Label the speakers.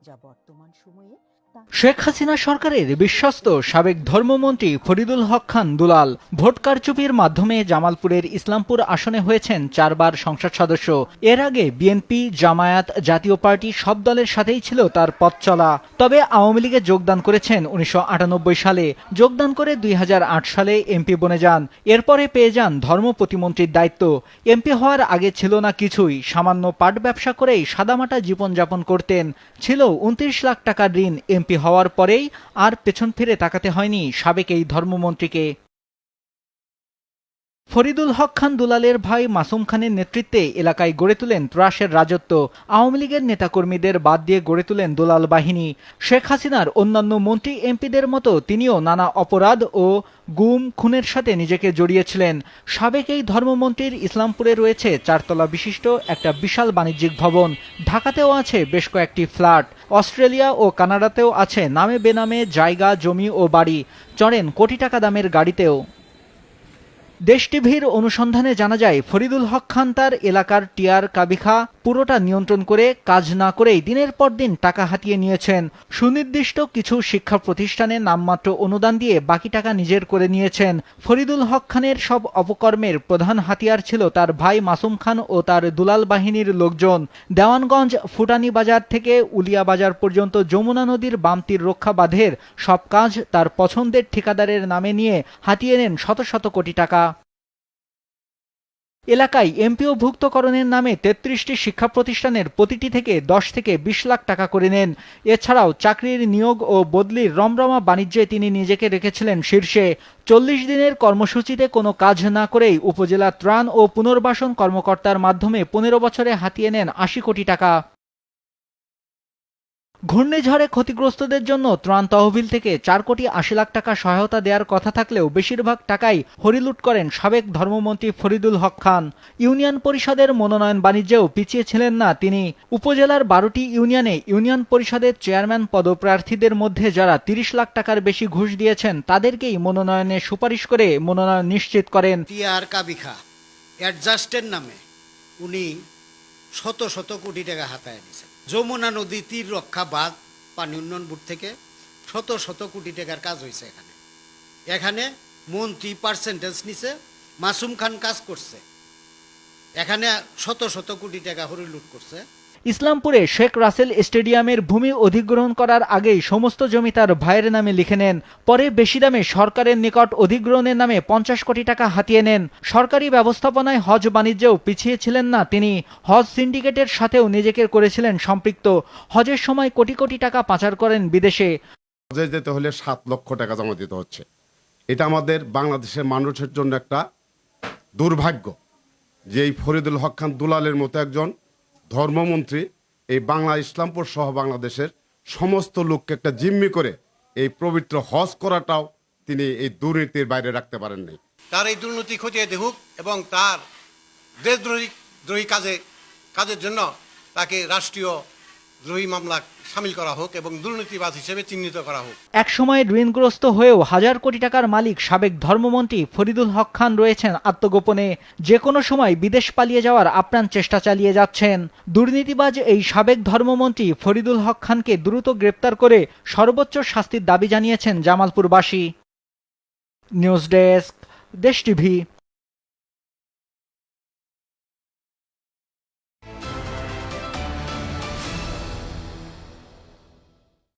Speaker 1: যা বর্তমান সময়ে
Speaker 2: শেখ হাসিনা সরকারের বিশ্বস্ত সাবেক ধর্মমন্ত্রী ফরিদুল হক খান দুলাল ভোট কারচুপির মাধ্যমে জামালপুরের ইসলামপুর আসনে হয়েছেন 4 বার সংসদ সদস্য। এর আগে বিএনপি, জামায়াত, জাতীয় পার্টি সব দলের সাথেই ছিল তার পথ চলা। তবে আওয়ামী লীগে যোগদান করেছেন 1998 সালে। যোগদান করে 2008 সালে এমপি বনে যান। এরপরে পেয়ে যান ধর্ম প্রতিমন্ত্রীর দায়িত্ব। এমপি হওয়ার আগে ছিল না কিছুই, সামান্য পাট ব্যবসা করেই সাদামাটা জীবনযাপন করতেন। ছিল 29 লাখ টাকার ঋণ। এমপি হওয়ার পরেই আর পেছন ফিরে তাকাতে হয়নি সাবেক এই ধর্মমন্ত্রীকে। ফরিদুল হক খান দুলালের ভাই মাসুম খানের নেতৃত্বে এলাকায় গড়ে তোলেন ত্রাসের রাজত্ব। আওয়ামী লীগের নেতাকর্মীদের বাদ দিয়ে গড়ে তোলেন দুলাল বাহিনী। শেখ হাসিনার অন্যান্য মন্ত্রী এমপিদের মতো তিনিও নানা অপরাধ ও গুম খুনের সাথে নিজেকে জড়িয়েছিলেন। সাবেক এই ধর্মমন্ত্রীর ইসলামপুরে রয়েছে 4 তলা বিশিষ্ট একটা বিশাল বাণিজ্যিক ভবন। ঢাকাতেও আছে বেশ কয়েকটি ফ্ল্যাট। অস্ট্রেলিয়া ও কানাডাতেও আছে নামে বেনামে জায়গা, জমি ও বাড়ি। চড়েন কোটি টাকা দামের গাড়িতেও। দেশ টিভির অনুসন্ধানে জানা যায়, ফরিদুল হক খান তার এলাকার টিয়ার কাবিখা পুরোটা নিয়ন্ত্রণ করে কাজ না করেই দিনের পর দিন টাকা হাতিয়ে নিয়েছেন। সুনির্দিষ্ট কিছু শিক্ষা প্রতিষ্ঠানে নামমাত্র অনুদান দিয়ে বাকি টাকা নিজের করে নিয়েছেন। ফরিদুল হক খানের সব অপকর্মের প্রধান হাতিয়ার ছিল তার ভাই মাসুম খান ও তার দুলাল বাহিনীর লোকজন। দেওয়ানগঞ্জ ফুটানি বাজার থেকে উলিয়া বাজার পর্যন্ত যমুনা নদীর বাম তীর রক্ষা বাঁধের সব কাজ তার পছন্দের ঠিকাদারের নামে নিয়ে হাতিয়ে নেন শত শত কোটি টাকা। এলাকায় এমপিও ভুক্তকরণের নামে 33টি শিক্ষা প্রতিষ্ঠানের প্রতিটি থেকে 10 থেকে 20 লাখ টাকা করে নেন। এছাড়াও চাকরির নিয়োগ ও বদলির রমরমা বাণিজ্যে তিনি নিজেকে রেখেছিলেন শীর্ষে। 40 দিনের কর্মসূচিতে কোনো কাজ না করেই উপজেলা ত্রাণ ও পুনর্বাসন কর্মকর্তার মাধ্যমে 15 বছরে হাতিয়ে নেন 80 কোটি টাকা। ঘূর্ণিঝড়ে ক্ষতিগ্রস্তদের জন্য ত্রাণ তহবিল থেকে 4 কোটি 80 লাখ টাকা সহায়তা দেওয়ার কথা থাকলেও বেশিরভাগ টাকাই হরিলুট করেন সাবেক ধর্মমন্ত্রী ফরিদুল হক খান। ইউনিয়ন পরিষদের মনোনয়ন বাণিজ্যেও পিছিয়ে ছিলেন না তিনি। উপজেলার 12টি ইউনিয়নে ইউনিয়ন পরিষদের চেয়ারম্যান পদপ্রার্থীদের মধ্যে যারা 30 লাখ টাকার বেশি ঘুষ দিয়েছেন তাদেরকেই মনোনয়নের সুপারিশ করে মনোনয়ন নিশ্চিত করেন।
Speaker 3: টিয়ার কাবিখা অ্যাডজাস্টের নামে উনি শত শত কোটি টাকা হাতায় দিয়েছেন। যমুনা নদী তীর রক্ষা বাঁধ পানি উন্নয়ন বোর্ড থেকে শত শত কোটি টাকার কাজ হয়েছে। এখানে মন্ত্রী পার্সেন্টেজ নিছে, মাসুম খান কাজ করছে, এখানে শত শত কোটি টাকা হরিলুট করছে।
Speaker 2: ইসলামপুরে শেখ রাসেল স্টেডিয়ামের ভূমি অধিগ্রহণ করার আগেই সমস্ত জমি তার ভাইয়ের নামে লিখে নেন। পরে বেশি দামে সরকারের নিকট অধিগ্রহণের নামে 50 কোটি টাকা হাতিয়ে নেন। সরকারি ব্যবস্থাপনায় হজ বাণিজ্যেও পিছিয়ে ছিলেন না তিনি। হজ সিন্ডিকেটের সাথেও নিজেকে করেছিলেন সম্পৃক্ত। হজের সময় কোটি কোটি টাকা পাচার করেন বিদেশে।
Speaker 4: হজে যেতে হলে 7 লক্ষ টাকা জমা দিতে হচ্ছে। এটা আমাদের বাংলাদেশের মানুষের জন্য একটা দুর্ভাগ্য যে এই ফরিদুল হক খান দুলালের মতো একজন ধর্মমন্ত্রী এই বাংলা ইসলামপুর সহ বাংলাদেশের সমস্ত লোককে একটা জিম্মি করে এই পবিত্র হজ করাটাও তিনি এই দুর্নীতির বাইরে রাখতে পারেন নাই।
Speaker 5: তার এই দুর্নীতি খতিয়ে দেখুক এবং তার দেশদ্রোহী কাজের জন্য তাকে রাষ্ট্রীয় দ্রোহী মামলা শামিল করা হোক এবং দুর্নীতিবাজ হিসেবে চিহ্নিত করা হোক।
Speaker 2: এক সময় ঋণগ্রস্ত হয়েও হাজার কোটি টাকার মালিক সাবেক ধর্মমন্ত্রী ফরিদুল হক খান রয়েছেন আত্মগোপনে। যে কোনো সময় বিদেশ পালিয়ে যাওয়ার আপ্রাণ চেষ্টা চালিয়ে যাচ্ছেন। দুর্নীতিবাজ এই সাবেক ধর্মমন্ত্রী ফরিদুল হক খানকে দ্রুত গ্রেপ্তার করে সর্বোচ্চ শাস্তির দাবি জানিয়েছেন জামালপুরবাসী। নিউজ ডেস্ক, দেশ টিভি।